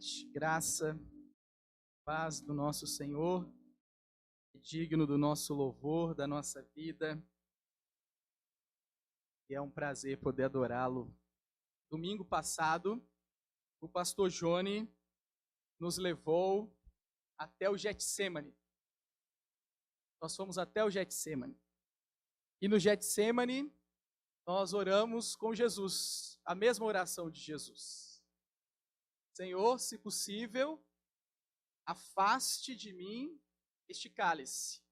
noite. Graça, paz do nosso Senhor, digno do nosso louvor, da nossa vida. E é um prazer poder adorá-lo. Domingo passado, o pastor Johnny nos levou até o Getsemane. Nós fomos até o Getsemane. E no Getsemane, nós oramos com Jesus, a mesma oração de Jesus. Senhor, se possível, afaste de mim este cálice,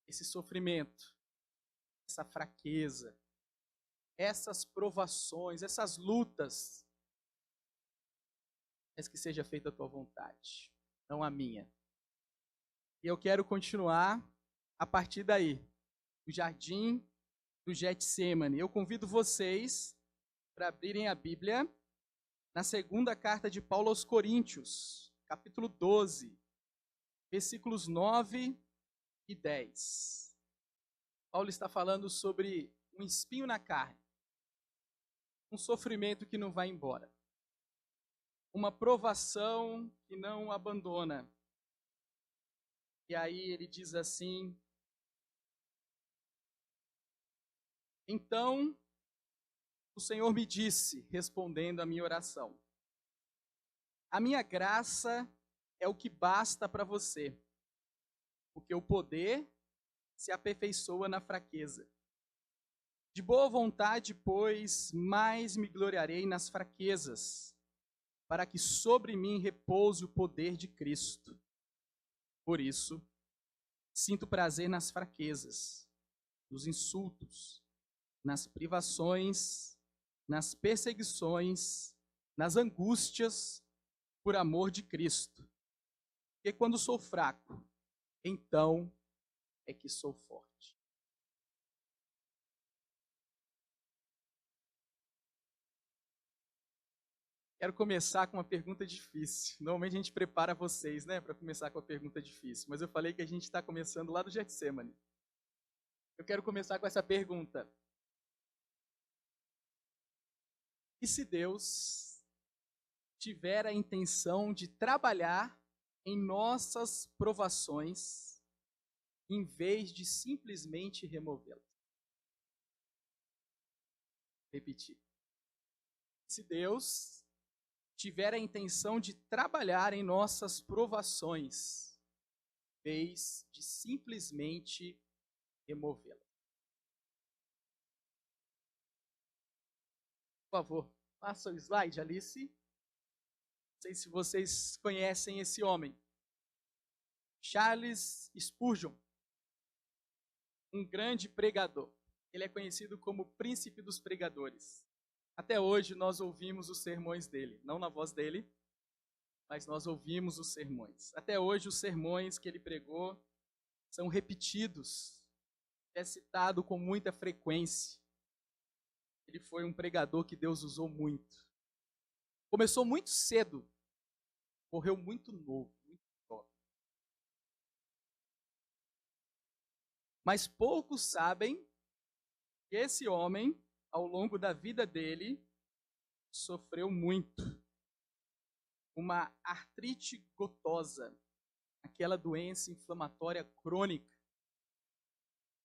esse sofrimento, essa fraqueza, essas provações, essas lutas, mas que seja feita a tua vontade, não a minha. E eu quero continuar a partir daí, do jardim do Getsemane. Eu convido vocês para abrirem a Bíblia na segunda carta de Paulo aos Coríntios, capítulo 12, versículos 9 e 10. Paulo está falando sobre um espinho na carne, um sofrimento que não vai embora, uma provação que não abandona. E aí ele diz assim: então o Senhor me disse, respondendo à minha oração: a minha graça é o que basta para você, porque o poder se aperfeiçoa na fraqueza. De boa vontade, pois, mais me gloriarei nas fraquezas, para que sobre mim repouse o poder de Cristo. Por isso, sinto prazer nas fraquezas, nos insultos, nas privações, nas perseguições, nas angústias, por amor de Cristo. Porque quando sou fraco, então é que sou forte. Quero começar com uma pergunta difícil. Normalmente a gente prepara vocês, né, para começar com a pergunta difícil. Mas eu falei que a gente está começando lá do Getsemane. Eu quero começar com essa pergunta: e se Deus tiver a intenção de trabalhar em nossas provações, em vez de simplesmente removê-las? Repetir. Se Deus tiver a intenção de trabalhar em nossas provações, em vez de simplesmente removê-las. Por favor, passa o slide, Alice. Não sei se vocês conhecem esse homem. Charles Spurgeon, um grande pregador. Ele é conhecido como o príncipe dos pregadores. Até hoje nós ouvimos os sermões dele, não na voz dele, mas nós ouvimos os sermões. Até hoje os sermões que ele pregou são repetidos, é citado com muita frequência. Ele foi um pregador que Deus usou muito. Começou muito cedo, morreu muito novo, muito jovem. Mas poucos sabem que esse homem, ao longo da vida dele, sofreu muito. Uma artrite gotosa, aquela doença inflamatória crônica,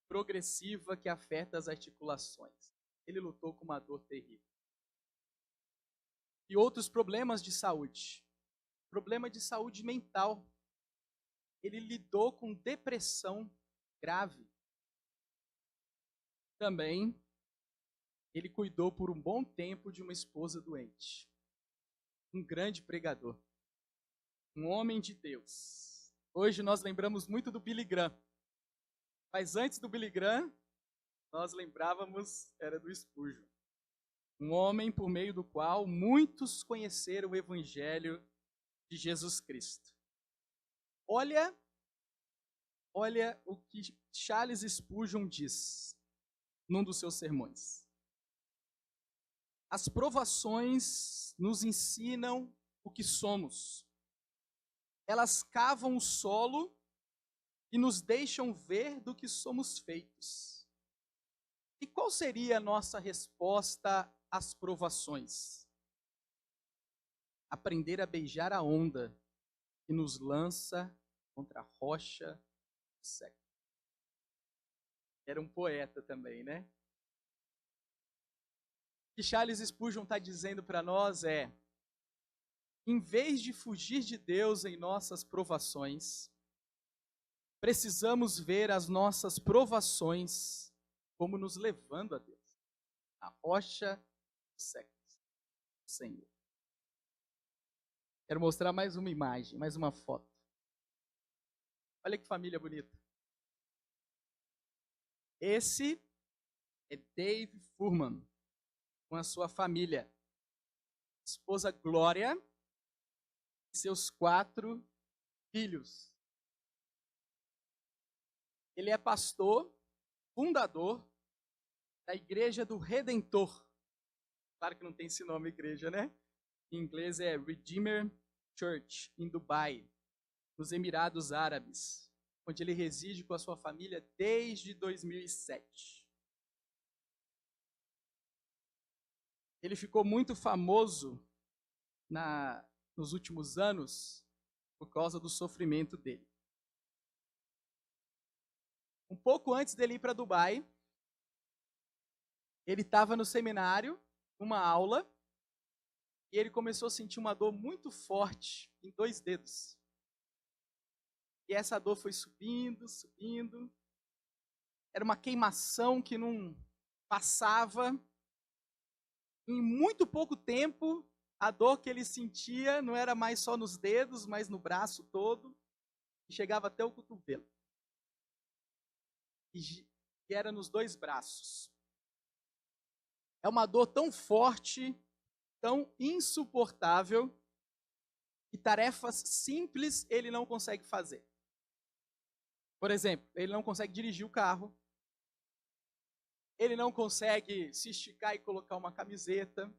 progressiva que afeta as articulações. Ele lutou com uma dor terrível. E outros problemas de saúde. Problema de saúde mental. Ele lidou com depressão grave. Também, ele cuidou por um bom tempo de uma esposa doente. Um grande pregador. Um homem de Deus. Hoje nós lembramos muito do Billy Graham. Mas antes do Billy Graham, nós lembrávamos, era do Spurgeon. Um homem por meio do qual muitos conheceram o Evangelho de Jesus Cristo. Olha o que Charles Spurgeon diz num dos seus sermões. As provações nos ensinam o que somos. Elas cavam o solo e nos deixam ver do que somos feitos. E qual seria a nossa resposta às provações? aprender a beijar a onda que nos lança contra a rocha seca. Era um poeta também, né? O que Charles Spurgeon está dizendo para nós é: em vez de fugir de Deus em nossas provações, precisamos ver as nossas provações como nos levando a Deus, a rocha seca, Senhor. Quero mostrar mais uma imagem, mais uma foto. Olha que família bonita. Esse é Dave Furman, com a sua família. Esposa Glória e seus 4 filhos. Ele é pastor, fundador da Igreja do Redentor. Claro que não tem esse nome, igreja, né? Em inglês é Redeemer Church, em Dubai, nos Emirados Árabes, onde ele reside com a sua família desde 2007. Ele ficou muito famoso nos últimos anos por causa do sofrimento dele. Um pouco antes dele ir para Dubai, ele estava no seminário, numa aula, e ele começou a sentir uma dor muito forte em 2 dedos. E essa dor foi subindo, subindo. Era uma queimação que não passava. Em muito pouco tempo, a dor que ele sentia não era mais só nos dedos, mas no braço todo, e chegava até o cotovelo. E era nos 2 braços. É uma dor tão forte, tão insuportável, que tarefas simples ele não consegue fazer. Por exemplo, ele não consegue dirigir o carro, ele não consegue se esticar e colocar uma camiseta,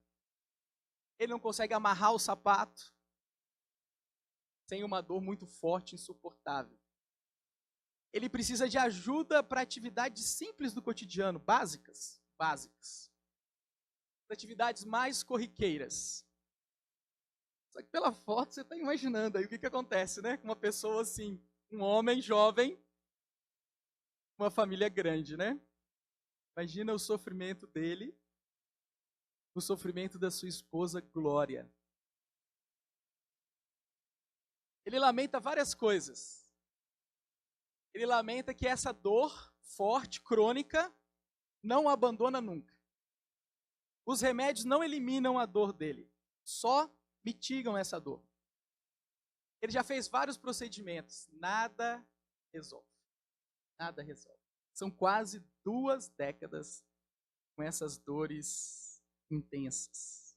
ele não consegue amarrar o sapato, sem uma dor muito forte, insuportável. Ele precisa de ajuda para atividades simples do cotidiano, básicas. Atividades mais corriqueiras. Só que pela foto você está imaginando aí o que acontece, né? Com uma pessoa assim, um homem jovem, uma família grande, né? Imagina o sofrimento dele, o sofrimento da sua esposa Glória. Ele lamenta várias coisas. Ele lamenta que essa dor forte, crônica, não o abandona nunca. Os remédios não eliminam a dor dele, só mitigam essa dor. Ele já fez vários procedimentos, nada resolve. Nada resolve. São quase 2 décadas com essas dores intensas.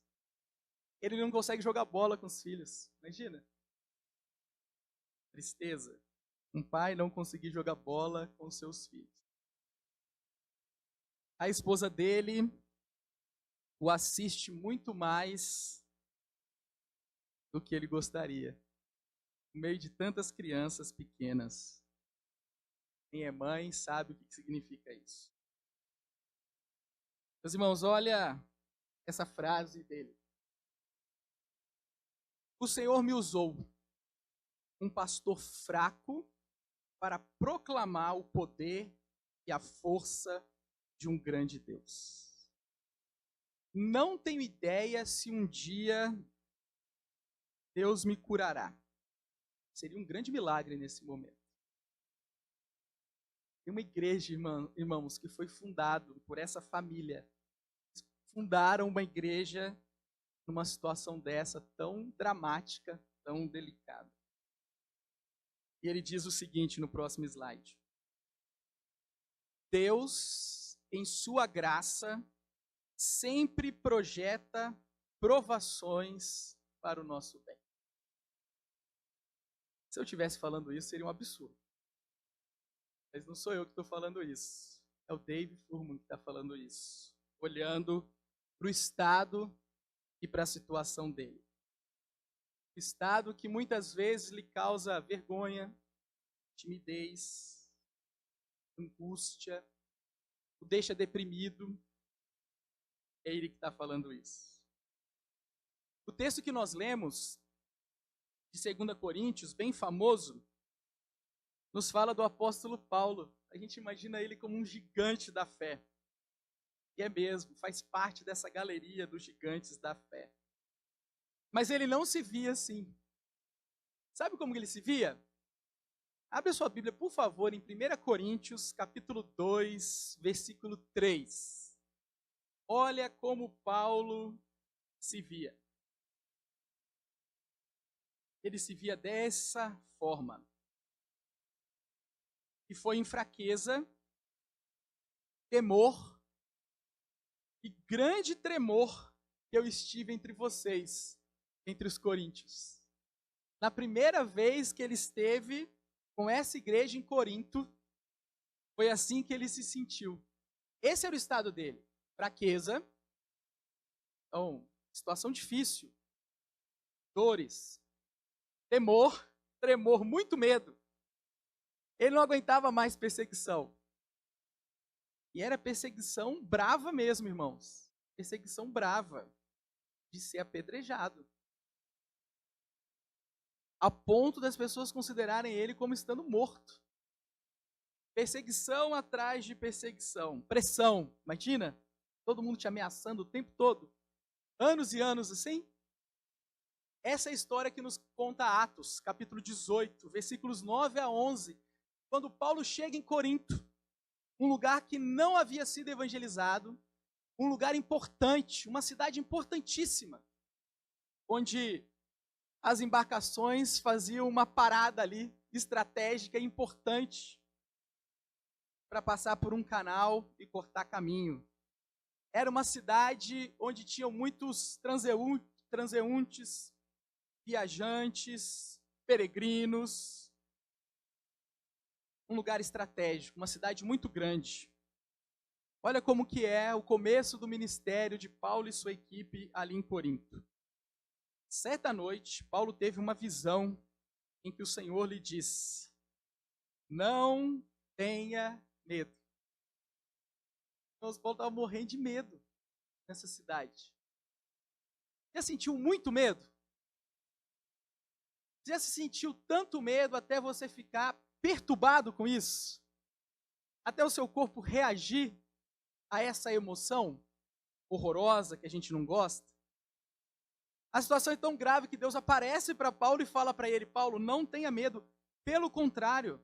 Ele não consegue jogar bola com os filhos, imagina. Tristeza. Um pai não conseguir jogar bola com seus filhos. A esposa dele o assiste muito mais do que ele gostaria. No meio de tantas crianças pequenas. Quem é mãe sabe o que significa isso. Meus irmãos, olha essa frase dele. O Senhor me usou, um pastor fraco, para proclamar o poder e a força de um grande Deus. Não tenho ideia se um dia Deus me curará. Seria um grande milagre nesse momento. Tem uma igreja, irmãos, que foi fundada por essa família. Fundaram uma igreja numa situação dessa tão dramática, tão delicada. E ele diz o seguinte no próximo slide. Deus, em sua graça, sempre projeta provações para o nosso bem. Se eu estivesse falando isso, seria um absurdo. Mas não sou eu que estou falando isso. É o Dave Furman que está falando isso. Olhando para o estado e para a situação dele. Estado que muitas vezes lhe causa vergonha, timidez, angústia, o deixa deprimido. É ele que está falando isso. O texto que nós lemos, de 2 Coríntios, bem famoso, nos fala do apóstolo Paulo. A gente imagina ele como um gigante da fé. E é mesmo, faz parte dessa galeria dos gigantes da fé. Mas ele não se via assim. Sabe como ele se via? Abre a sua Bíblia, por favor, em 1 Coríntios, capítulo 2, versículo 3. Olha como Paulo se via. Ele se via dessa forma. E foi em fraqueza, temor e grande tremor que eu estive entre vocês, entre os coríntios. Na primeira vez que ele esteve com essa igreja em Corinto, foi assim que ele se sentiu. Esse era o estado dele. Fraqueza, então, situação difícil, dores, temor, tremor, muito medo. Ele não aguentava mais perseguição. E era perseguição brava mesmo, irmãos. Perseguição brava, de ser apedrejado. A ponto das pessoas considerarem ele como estando morto. Perseguição atrás de perseguição. Pressão, imagina? Todo mundo te ameaçando o tempo todo. Anos e anos assim. Essa é a história que nos conta Atos, capítulo 18, versículos 9 a 11. Quando Paulo chega em Corinto, um lugar que não havia sido evangelizado, um lugar importante, uma cidade importantíssima, onde as embarcações faziam uma parada ali, estratégica e importante, para passar por um canal e cortar caminho. Era uma cidade onde tinham muitos transeuntes, viajantes, peregrinos, um lugar estratégico, uma cidade muito grande. Olha como que é o começo do ministério de Paulo e sua equipe ali em Corinto. Certa noite, Paulo teve uma visão em que o Senhor lhe disse: não tenha medo. Então, Paulo estava morrendo de medo nessa cidade. Já sentiu muito medo? Já se sentiu tanto medo até você ficar perturbado com isso? Até o seu corpo reagir a essa emoção horrorosa que a gente não gosta? A situação é tão grave que Deus aparece para Paulo e fala para ele: Paulo, não tenha medo. Pelo contrário,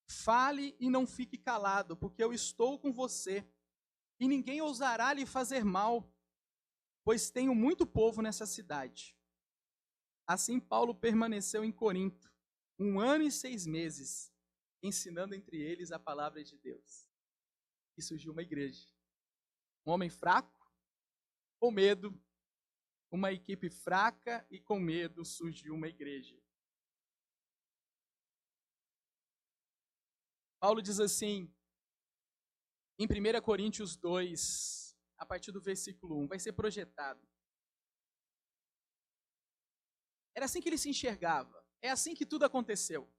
fale e não fique calado, porque eu estou com você. E ninguém ousará lhe fazer mal, pois tenho muito povo nessa cidade. Assim Paulo permaneceu em Corinto 1 ano e 6 meses, ensinando entre eles a palavra de Deus. E surgiu uma igreja. Um homem fraco, com medo, uma equipe fraca e com medo surgiu uma igreja. Paulo diz assim, em 1 Coríntios 2, a partir do versículo 1, vai ser projetado. Era assim que ele se enxergava. É assim que tudo aconteceu.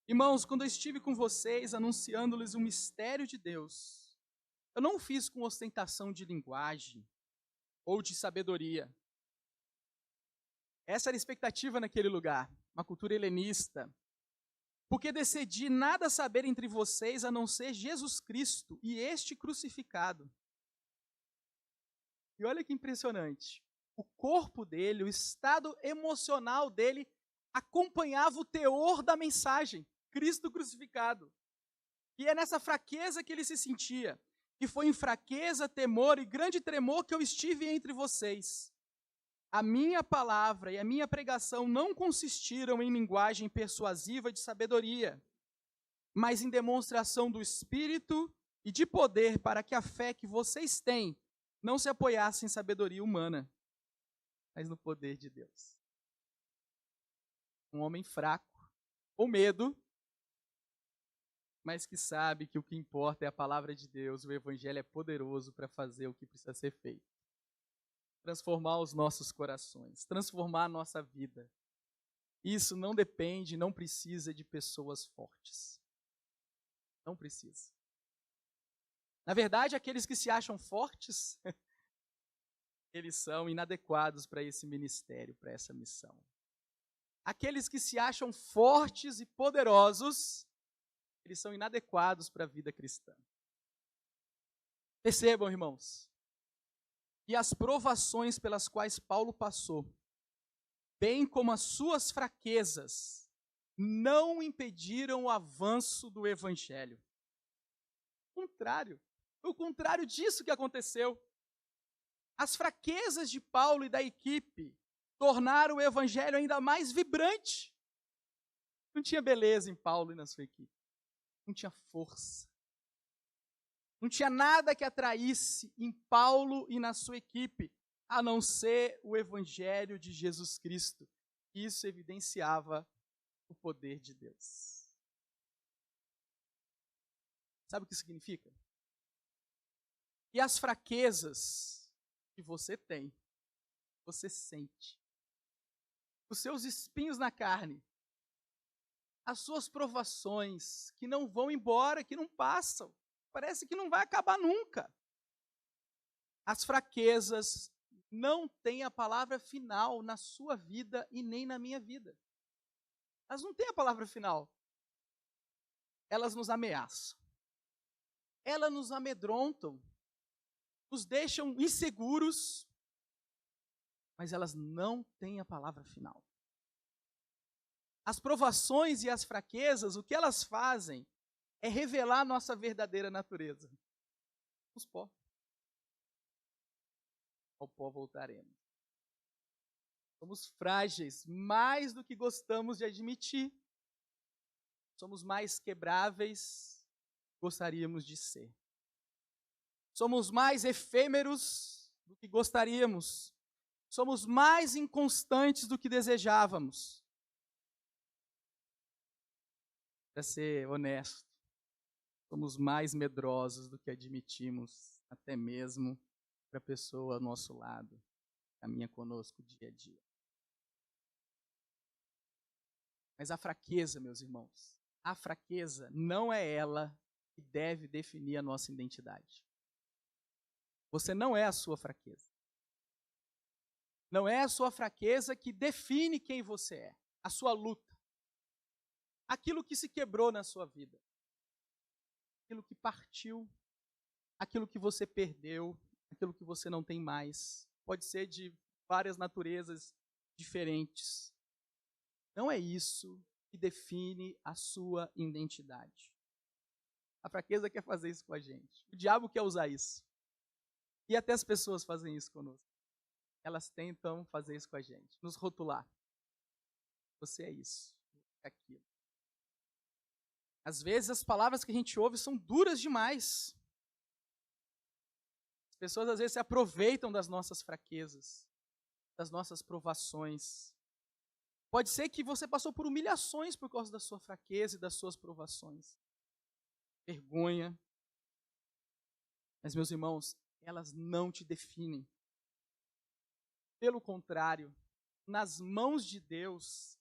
Irmãos, quando eu estive com vocês anunciando-lhes o mistério de Deus, eu não o fiz com ostentação de linguagem ou de sabedoria. Essa era a expectativa naquele lugar, uma cultura helenista. Porque decidi nada saber entre vocês a não ser Jesus Cristo e este crucificado. E olha que impressionante. O corpo dele, o estado emocional dele, acompanhava o teor da mensagem, Cristo crucificado. E é nessa fraqueza que ele se sentia. E foi em fraqueza, temor e grande tremor que eu estive entre vocês. A minha palavra e a minha pregação não consistiram em linguagem persuasiva de sabedoria, mas em demonstração do Espírito e de poder, para que a fé que vocês têm não se apoiasse em sabedoria humana, mas no poder de Deus. Um homem fraco, com medo, mas que sabe que o que importa é a palavra de Deus, o Evangelho é poderoso para fazer o que precisa ser feito. Transformar os nossos corações, transformar a nossa vida. Isso não depende, não precisa de pessoas fortes. Não precisa. Na verdade, aqueles que se acham fortes, eles são inadequados para esse ministério, para essa missão. Aqueles que se acham fortes e poderosos, eles são inadequados para a vida cristã. Percebam, irmãos, e as provações pelas quais Paulo passou, bem como as suas fraquezas, não impediram o avanço do evangelho. Ao contrário, foi o contrário disso que aconteceu. As fraquezas de Paulo e da equipe tornaram o evangelho ainda mais vibrante. Não tinha beleza em Paulo e na sua equipe. Não tinha força. Não tinha nada que atraísse em Paulo e na sua equipe, a não ser o evangelho de Jesus Cristo. Isso evidenciava o poder de Deus. Sabe o que significa? E as fraquezas que você tem, você sente. Os seus espinhos na carne, as suas provações que não vão embora, que não passam, parece que não vai acabar nunca. As fraquezas não têm a palavra final na sua vida e nem na minha vida. Elas não têm a palavra final. Elas nos ameaçam. Elas nos amedrontam, nos deixam inseguros, mas elas não têm a palavra final. As provações e as fraquezas, o que elas fazem é revelar a nossa verdadeira natureza. Os pó. Ao pó voltaremos. Somos frágeis, mais do que gostamos de admitir. Somos mais quebráveis do que gostaríamos de ser. Somos mais efêmeros do que gostaríamos. Somos mais inconstantes do que desejávamos. Para ser honesto, somos mais medrosos do que admitimos, até mesmo para a pessoa ao nosso lado, caminha conosco dia a dia. Mas a fraqueza, meus irmãos, a fraqueza não é ela que deve definir a nossa identidade. Você não é a sua fraqueza. Não é a sua fraqueza que define quem você é, a sua luta. Aquilo que se quebrou na sua vida. Aquilo que partiu, aquilo que você perdeu, aquilo que você não tem mais. Pode ser de várias naturezas diferentes. Não é isso que define a sua identidade. A fraqueza quer fazer isso com a gente. O diabo quer usar isso. E até as pessoas fazem isso conosco. Elas tentam fazer isso com a gente, nos rotular. Você é isso, é aquilo. Às vezes as palavras que a gente ouve são duras demais. As pessoas às vezes se aproveitam das nossas fraquezas, das nossas provações. Pode ser que você passou por humilhações por causa da sua fraqueza e das suas provações. Vergonha. Mas, meus irmãos, elas não te definem. Pelo contrário, nas mãos de Deus,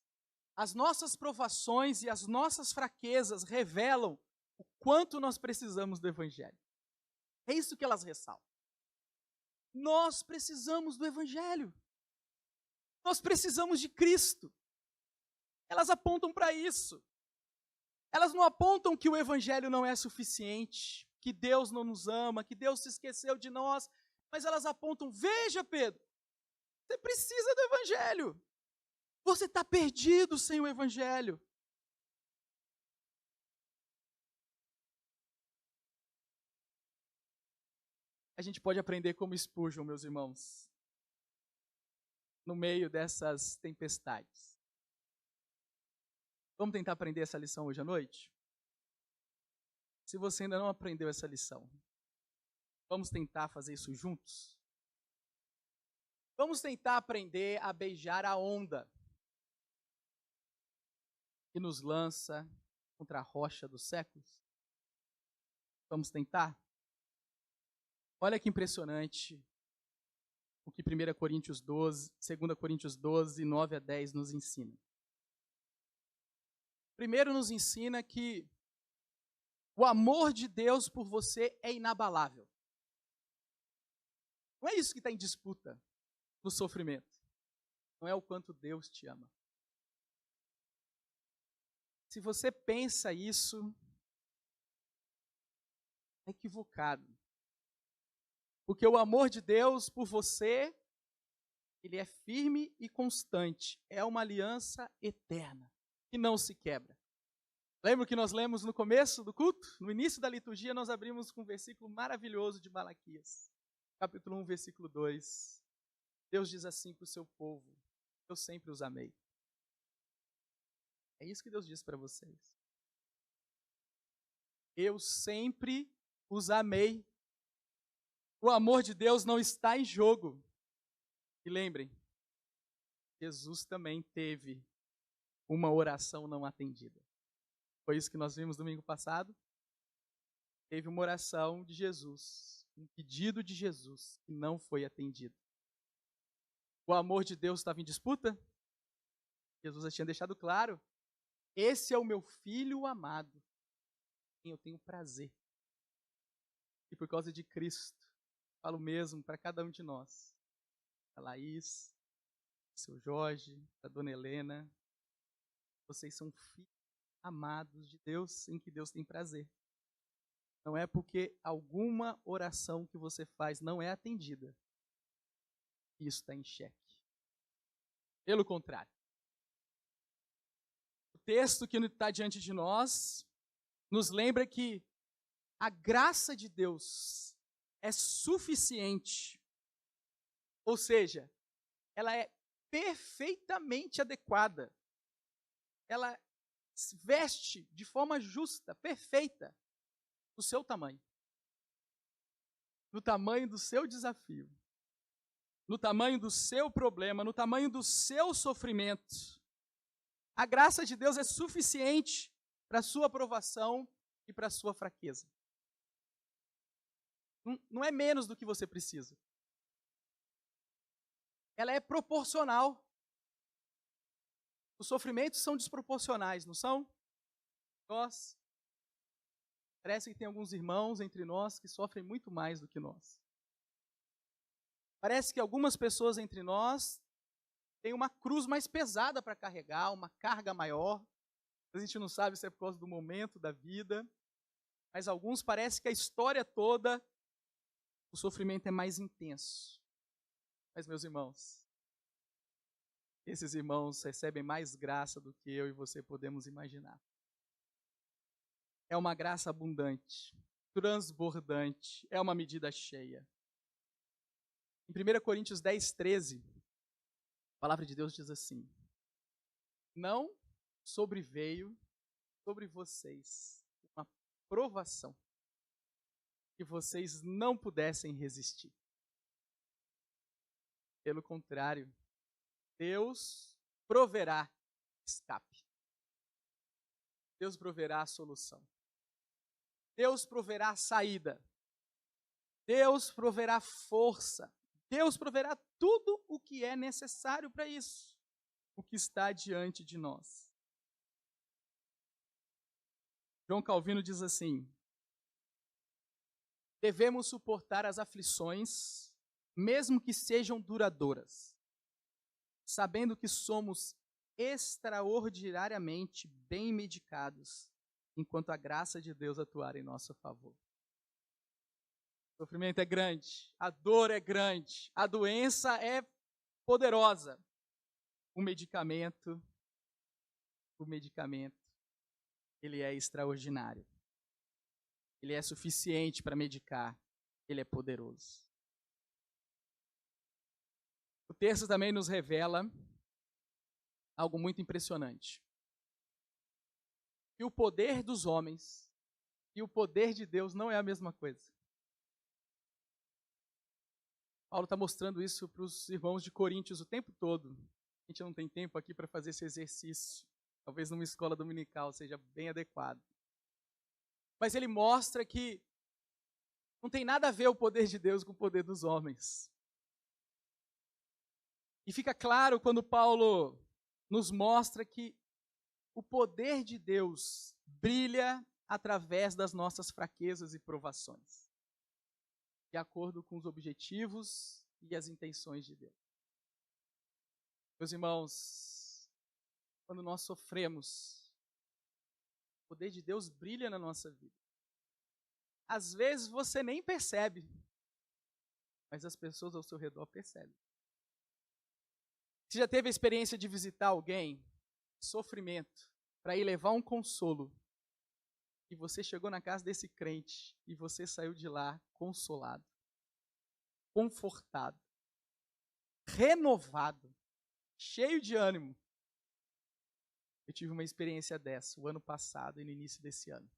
as nossas provações e as nossas fraquezas revelam o quanto nós precisamos do Evangelho. É isso que elas ressaltam. Nós precisamos do Evangelho. Nós precisamos de Cristo. Elas apontam para isso. Elas não apontam que o Evangelho não é suficiente, que Deus não nos ama, que Deus se esqueceu de nós, mas elas apontam, veja, Pedro, você precisa do Evangelho. Você está perdido sem o Evangelho. A gente pode aprender como Spurgeon, meus irmãos, no meio dessas tempestades. Vamos tentar aprender essa lição hoje à noite? Se você ainda não aprendeu essa lição, vamos tentar fazer isso juntos? Vamos tentar aprender a beijar a onda que nos lança contra a rocha dos séculos? Vamos tentar? Olha que impressionante o que 1 Coríntios 12, 2 Coríntios 12, 9 a 10 nos ensina. Primeiro nos ensina que o amor de Deus por você é inabalável. Não é isso que está em disputa. no sofrimento. Não é o quanto Deus te ama. Se você pensa isso, é equivocado. Porque o amor de Deus por você, ele é firme e constante. É uma aliança eterna, que não se quebra. Lembra que nós lemos no começo do culto? No início da liturgia, nós abrimos com um versículo maravilhoso de Malaquias. Capítulo 1, versículo 2. Deus diz assim para o seu povo: eu sempre os amei. É isso que Deus diz para vocês. Eu sempre os amei. O amor de Deus não está em jogo. E lembrem, Jesus também teve uma oração não atendida. Foi isso que nós vimos domingo passado. Teve uma oração de Jesus, um pedido de Jesus que não foi atendido. O amor de Deus estava em disputa? Jesus já tinha deixado claro: esse é o meu filho amado, em quem eu tenho prazer. E por causa de Cristo, falo mesmo para cada um de nós, a Laís, o seu Jorge, a dona Helena, vocês são filhos amados de Deus, em que Deus tem prazer. Não é porque alguma oração que você faz não é atendida que isso está em xeque. Pelo contrário. O texto que está diante de nós nos lembra que a graça de Deus é suficiente, ou seja, ela é perfeitamente adequada, ela veste de forma justa, perfeita, o seu tamanho, no tamanho do seu desafio, no tamanho do seu problema, no tamanho do seu sofrimento. A graça de Deus é suficiente para a sua aprovação e para a sua fraqueza. Não é menos do que você precisa. Ela é proporcional. Os sofrimentos são desproporcionais, não são? Parece que tem alguns irmãos entre nós que sofrem muito mais do que nós. Parece que algumas pessoas entre nós têm uma cruz mais pesada para carregar, uma carga maior. A gente não sabe se é por causa do momento da vida, mas alguns parece que a história toda, o sofrimento é mais intenso. Mas, meus irmãos, esses irmãos recebem mais graça do que eu e você podemos imaginar. É uma graça abundante, transbordante, é uma medida cheia. Em 1 Coríntios 10, 13, a palavra de Deus diz assim: não sobreveio sobre vocês uma provação que vocês não pudessem resistir. Pelo contrário, Deus proverá escape. Deus proverá a solução. Deus proverá a saída. Deus proverá força. Deus proverá tudo o que é necessário para isso, o que está diante de nós. João Calvino diz assim: devemos suportar as aflições, mesmo que sejam duradouras, sabendo que somos extraordinariamente bem medicados, enquanto a graça de Deus atuar em nosso favor. O sofrimento é grande, a dor é grande, a doença é poderosa. O medicamento, ele é extraordinário. Ele é suficiente para medicar, ele é poderoso. O texto também nos revela algo muito impressionante. Que o poder dos homens e o poder de Deus não é a mesma coisa. Paulo está mostrando isso para os irmãos de Coríntios o tempo todo. A gente não tem tempo aqui para fazer esse exercício. Talvez numa escola dominical seja bem adequado. Mas ele mostra que não tem nada a ver o poder de Deus com o poder dos homens. E fica claro quando Paulo nos mostra que o poder de Deus brilha através das nossas fraquezas e provações, de acordo com os objetivos e as intenções de Deus. Meus irmãos, quando nós sofremos, o poder de Deus brilha na nossa vida. Às vezes você nem percebe, mas as pessoas ao seu redor percebem. Você já teve a experiência de visitar alguém em sofrimento para ir levar um consolo? E você chegou na casa desse crente e você saiu de lá consolado, confortado, renovado, cheio de ânimo. Eu tive uma experiência dessa o ano passado e no início desse ano.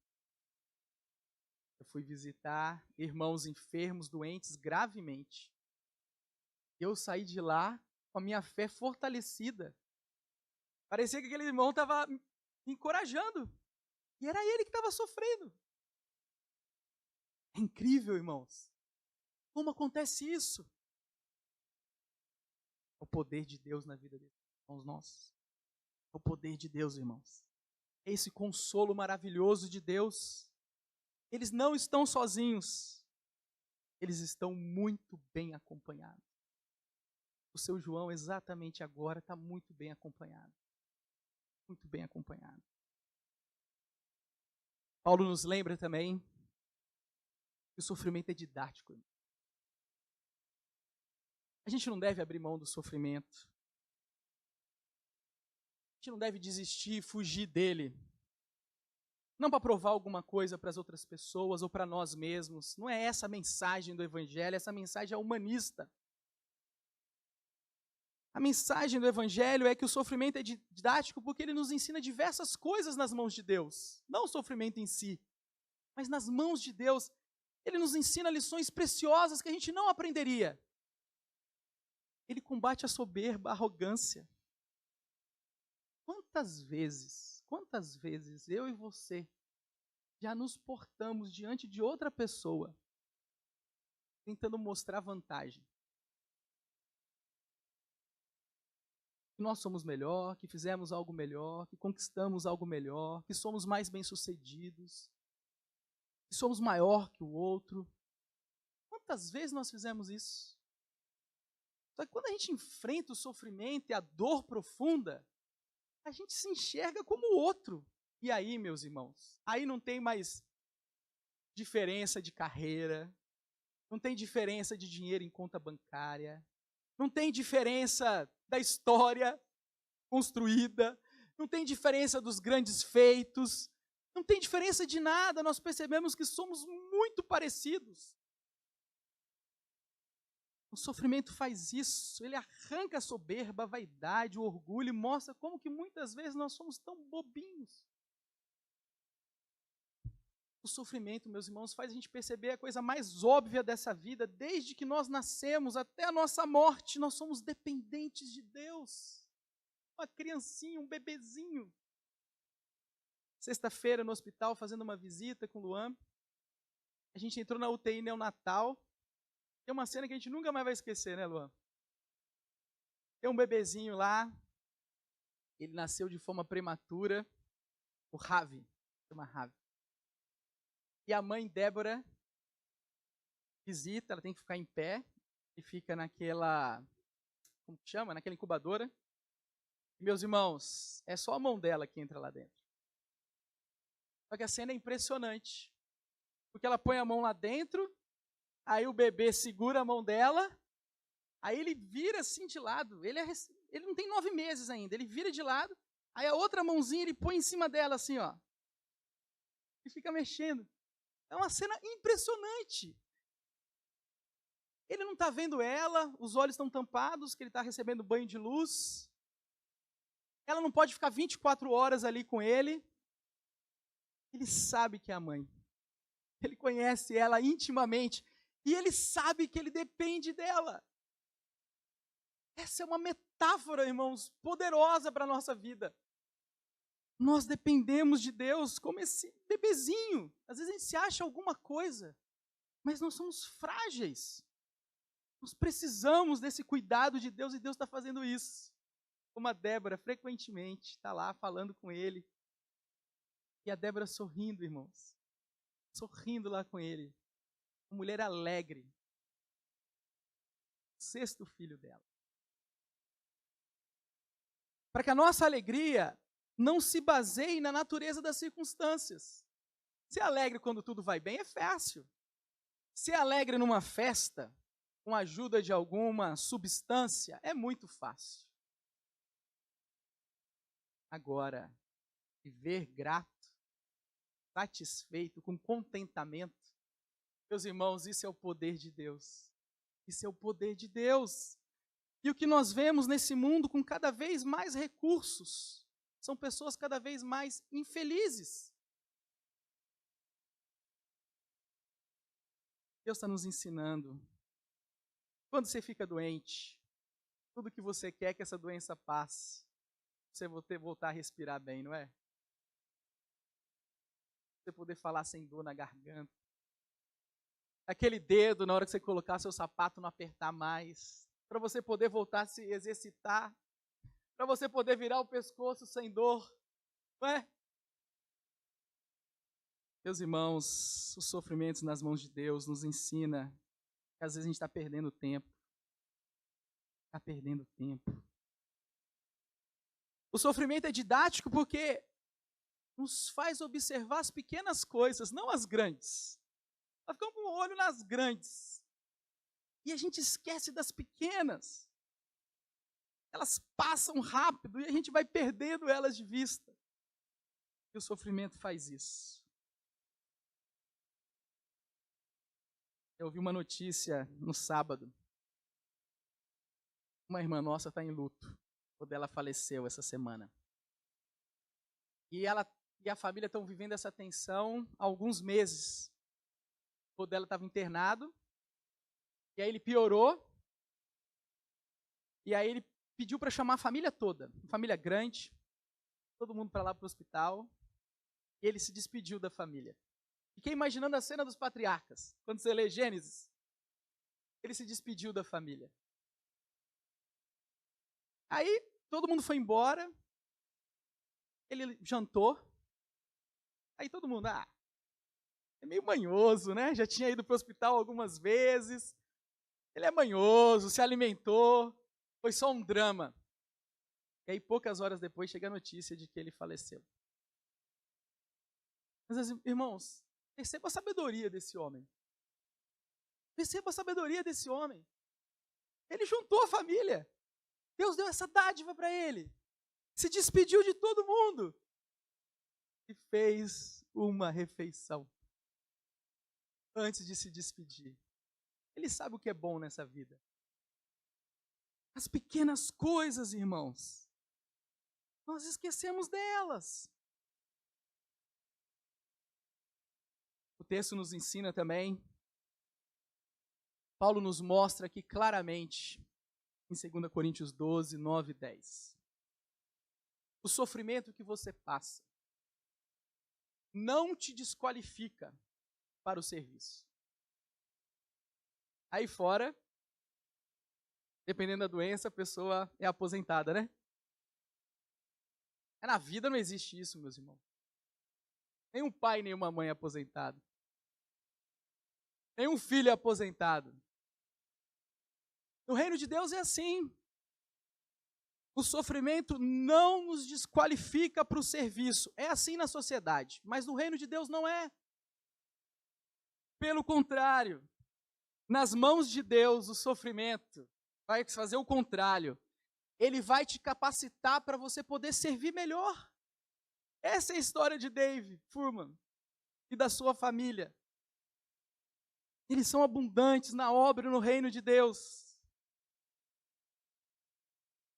Eu fui visitar irmãos enfermos, doentes gravemente. Eu saí de lá com a minha fé fortalecida. Parecia que aquele irmão estava me encorajando. E era ele que estava sofrendo. É incrível, irmãos. Como acontece isso? É o poder de Deus na vida deles, irmãos nossos. É o poder de Deus, irmãos. É esse consolo maravilhoso de Deus. Eles não estão sozinhos. Eles estão muito bem acompanhados. O seu João, exatamente agora, está muito bem acompanhado. Muito bem acompanhado. Paulo nos lembra também que o sofrimento é didático. A gente não deve abrir mão do sofrimento. A gente não deve desistir, fugir dele. Não para provar alguma coisa para as outras pessoas ou para nós mesmos. Não é essa a mensagem do Evangelho, essa mensagem é humanista. A mensagem do Evangelho é que o sofrimento é didático porque ele nos ensina diversas coisas nas mãos de Deus. Não o sofrimento em si, mas nas mãos de Deus. Ele nos ensina lições preciosas que a gente não aprenderia. Ele combate a soberba, a arrogância. Quantas vezes eu e você já nos portamos diante de outra pessoa tentando mostrar vantagem? Que nós somos melhor, que fizemos algo melhor, que conquistamos algo melhor, que somos mais bem-sucedidos, que somos maior que o outro. Quantas vezes nós fizemos isso? Só que quando a gente enfrenta o sofrimento e a dor profunda, a gente se enxerga como o outro. E aí, meus irmãos, aí não tem mais diferença de carreira, não tem diferença de dinheiro em conta bancária, não tem diferença da história construída, não tem diferença dos grandes feitos, não tem diferença de nada, nós percebemos que somos muito parecidos. O sofrimento faz isso, ele arranca a soberba, a vaidade, o orgulho e mostra como que muitas vezes nós somos tão bobinhos. O sofrimento, meus irmãos, faz a gente perceber a coisa mais óbvia dessa vida. Desde que nós nascemos até a nossa morte, nós somos dependentes de Deus. Uma criancinha, um bebezinho. Sexta-feira no hospital, fazendo uma visita com o Luan, a gente entrou na UTI neonatal. Tem uma cena que a gente nunca mais vai esquecer, né, Luan? Tem um bebezinho lá, ele nasceu de forma prematura, o Ravi, chama Ravi. E a mãe Débora visita, ela tem que ficar em pé, e fica naquela, como que chama? Naquela incubadora. E, meus irmãos, é só a mão dela que entra lá dentro. Só que a cena é impressionante, porque ela põe a mão lá dentro, aí o bebê segura a mão dela, aí ele vira assim de lado, ele não tem 9 meses ainda, ele vira de lado, aí a outra mãozinha ele põe em cima dela assim, ó, e fica mexendo. É uma cena impressionante. Ele não está vendo ela, os olhos estão tampados, que ele está recebendo banho de luz. Ela não pode ficar 24 horas ali com ele. Ele sabe que é a mãe. Ele conhece ela intimamente. E ele sabe que ele depende dela. Essa é uma metáfora, irmãos, poderosa para a nossa vida. Nós dependemos de Deus como esse bebezinho. Às vezes a gente se acha alguma coisa, mas nós somos frágeis. Nós precisamos desse cuidado de Deus e Deus está fazendo isso. Como a Débora frequentemente está lá falando com ele. E a Débora sorrindo, irmãos. Sorrindo lá com ele. Uma mulher alegre. O 6º filho dela. para que a nossa alegria não se baseie na natureza das circunstâncias. Ser alegre quando tudo vai bem é fácil. Ser alegre numa festa, com a ajuda de alguma substância, é muito fácil. Agora, viver grato, satisfeito, com contentamento, meus irmãos, isso é o poder de Deus. Isso é o poder de Deus. E o que nós vemos nesse mundo com cada vez mais recursos, são pessoas cada vez mais infelizes. Deus está nos ensinando. Quando você fica doente, tudo que você quer é que essa doença passe. Você voltar a respirar bem, não é? Você poder falar sem dor na garganta. Aquele dedo, na hora que você colocar seu sapato, não apertar mais. Para você poder voltar a se exercitar. Para você poder virar o pescoço sem dor. Não é? Meus irmãos, os sofrimentos nas mãos de Deus nos ensina que às vezes a gente está perdendo tempo. Está perdendo tempo. O sofrimento é didático porque nos faz observar as pequenas coisas, não as grandes. Nós ficamos com o olho nas grandes. E a gente esquece das pequenas. Elas passam rápido e a gente vai perdendo elas de vista. E o sofrimento faz isso. Eu ouvi uma notícia no sábado. Uma irmã nossa está em luto. Quando ela faleceu essa semana. E ela e a família estão vivendo essa tensão há alguns meses. Quando ela estava internado. E aí ele piorou. E aí ele pediu para chamar a família toda. Uma família grande. Todo mundo para lá para o hospital. E ele se despediu da família. Fiquei imaginando a cena dos patriarcas. Quando você lê Gênesis. Ele se despediu da família. Aí todo mundo foi embora. Ele jantou. Aí todo mundo, é meio manhoso, né? Já tinha ido para o hospital algumas vezes. Ele é manhoso, se alimentou. Foi só um drama. E aí poucas horas depois chega a notícia de que ele faleceu. Mas, irmãos, perceba a sabedoria desse homem. Perceba a sabedoria desse homem. Ele juntou a família. Deus deu essa dádiva para ele. Se despediu de todo mundo. E fez uma refeição. Antes de se despedir. Ele sabe o que é bom nessa vida. As pequenas coisas, irmãos. Nós esquecemos delas. O texto nos ensina também. Paulo nos mostra aqui claramente, em 2 Coríntios 12, 9 e 10. O sofrimento que você passa não te desqualifica para o serviço. Aí fora, dependendo da doença, a pessoa é aposentada, né? Na vida não existe isso, meus irmãos. Nenhum pai, nenhuma mãe é aposentado. Nenhum filho é aposentado. No reino de Deus é assim. O sofrimento não nos desqualifica para o serviço. É assim na sociedade, mas no reino de Deus não é. Pelo contrário, nas mãos de Deus o sofrimento vai fazer o contrário. Ele vai te capacitar para você poder servir melhor. Essa é a história de Dave Furman e da sua família. Eles são abundantes na obra e no reino de Deus.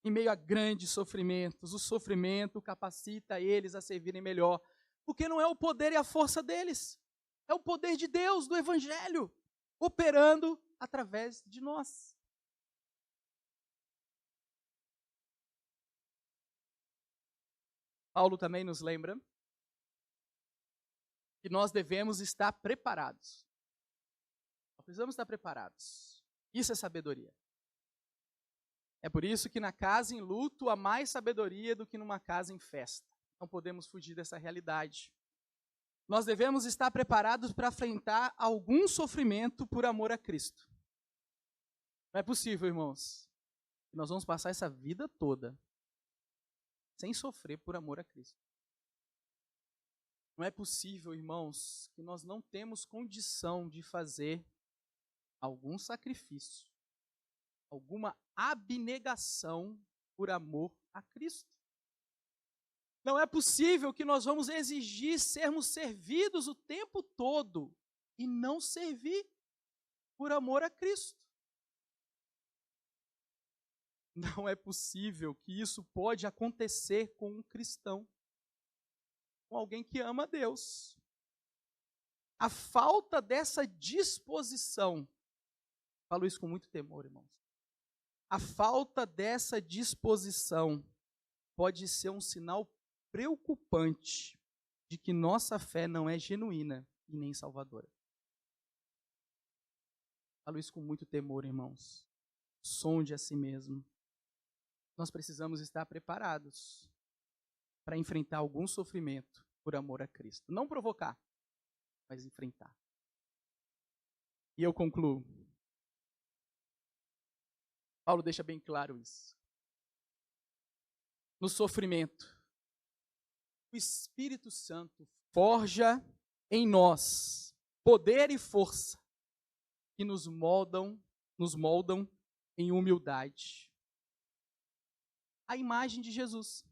Em meio a grandes sofrimentos, o sofrimento capacita eles a servirem melhor. Porque não é o poder e a força deles. É o poder de Deus, do Evangelho, operando através de nós. Paulo também nos lembra que nós devemos estar preparados. Nós precisamos estar preparados. Isso é sabedoria. É por isso que na casa em luto há mais sabedoria do que numa casa em festa. Não podemos fugir dessa realidade. Nós devemos estar preparados para enfrentar algum sofrimento por amor a Cristo. Não é possível, irmãos. Nós vamos passar essa vida toda sem sofrer por amor a Cristo. Não é possível, irmãos, que nós não temos condição de fazer algum sacrifício, alguma abnegação por amor a Cristo. Não é possível que nós vamos exigir sermos servidos o tempo todo e não servir por amor a Cristo. Não é possível que isso pode acontecer com um cristão, com alguém que ama a Deus. A falta dessa disposição, falo isso com muito temor, irmãos, a falta dessa disposição pode ser um sinal preocupante de que nossa fé não é genuína e nem salvadora. Falo isso com muito temor, irmãos. Sonde a si mesmo. Nós precisamos estar preparados para enfrentar algum sofrimento por amor a Cristo. Não provocar, mas enfrentar. E eu concluo. Paulo deixa bem claro isso. No sofrimento, o Espírito Santo forja em nós poder e força que nos moldam em humildade. A imagem de Jesus.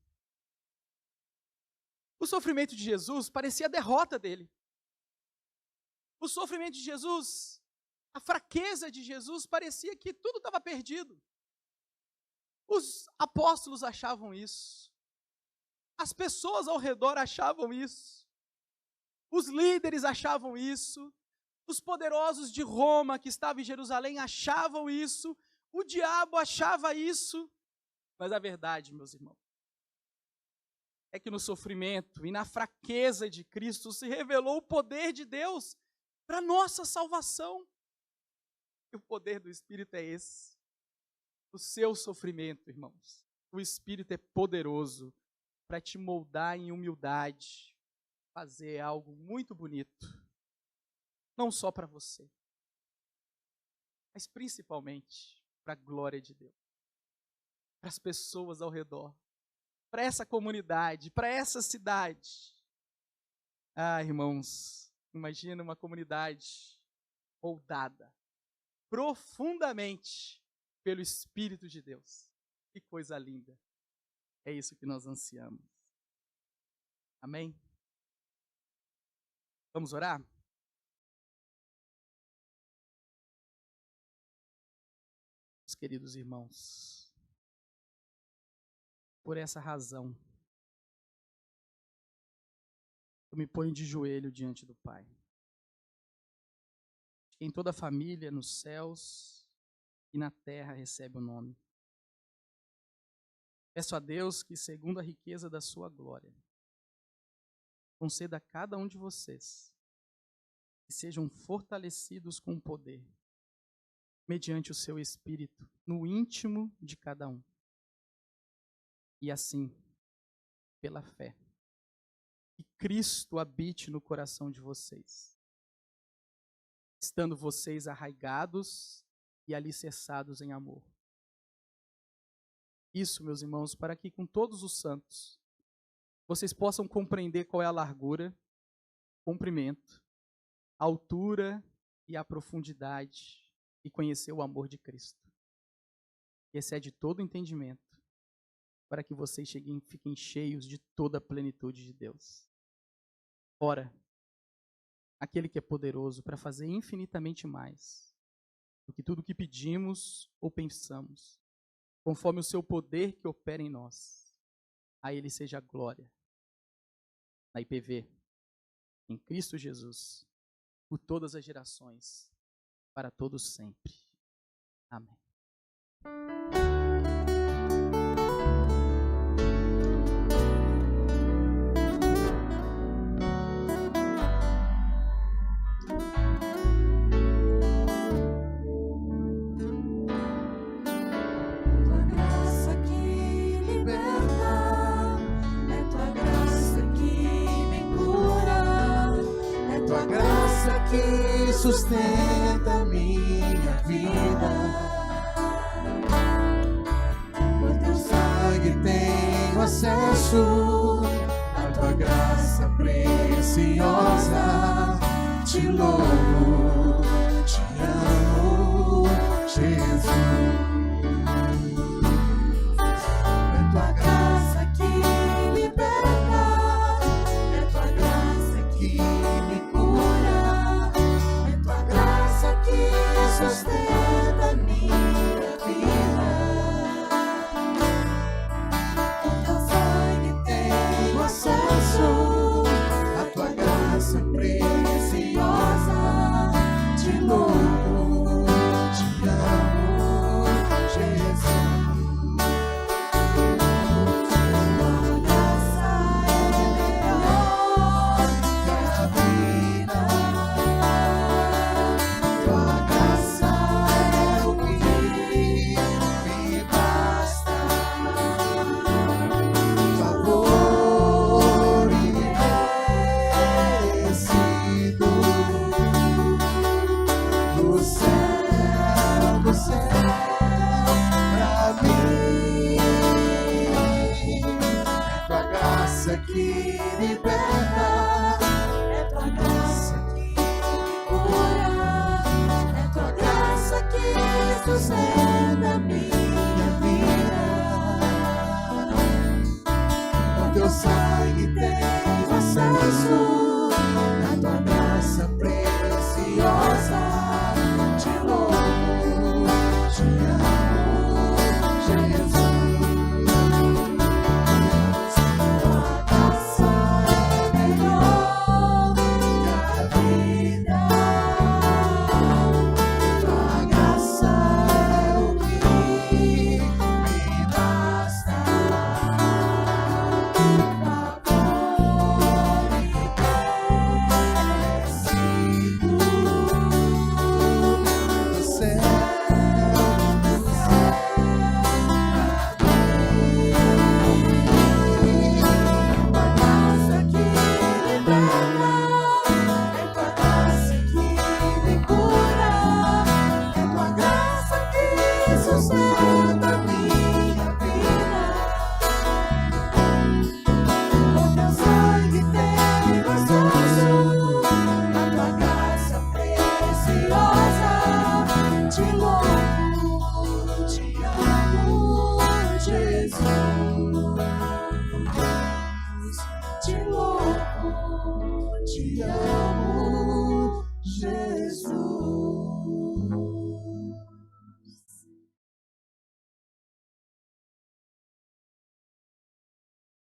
O sofrimento de Jesus parecia a derrota dele. O sofrimento de Jesus, a fraqueza de Jesus, parecia que tudo estava perdido. Os apóstolos achavam isso. As pessoas ao redor achavam isso. Os líderes achavam isso. Os poderosos de Roma que estavam em Jerusalém achavam isso. O diabo achava isso. Mas a verdade, meus irmãos, é que no sofrimento e na fraqueza de Cristo se revelou o poder de Deus para nossa salvação. E o poder do Espírito é esse. O seu sofrimento, irmãos, o Espírito é poderoso para te moldar em humildade, fazer algo muito bonito, não só para você, mas principalmente para a glória de Deus, para as pessoas ao redor, para essa comunidade, para essa cidade. Ah, irmãos, imagina uma comunidade moldada profundamente pelo Espírito de Deus. Que coisa linda. É isso que nós ansiamos. Amém? Vamos orar? Meus queridos irmãos, por essa razão, eu me ponho de joelho diante do Pai. Em toda a família, nos céus e na terra recebe o nome. Peço a Deus que, segundo a riqueza da sua glória, conceda a cada um de vocês que sejam fortalecidos com o poder, mediante o seu Espírito, no íntimo de cada um. E assim, pela fé, que Cristo habite no coração de vocês, estando vocês arraigados e alicerçados em amor. Isso, meus irmãos, para que com todos os santos vocês possam compreender qual é a largura, o comprimento, a altura e a profundidade e conhecer o amor de Cristo, que excede todo entendimento, para que vocês fiquem cheios de toda a plenitude de Deus. Ora, aquele que é poderoso para fazer infinitamente mais do que tudo que pedimos ou pensamos, conforme o seu poder que opera em nós, a ele seja a glória, na IPV, em Cristo Jesus, por todas as gerações, para todos sempre. Amém. Que sustenta minha vida. Por teu sangue tenho acesso à tua graça preciosa. Te louvo, te amo, Jesus. É tua graça que liberta, é tua graça que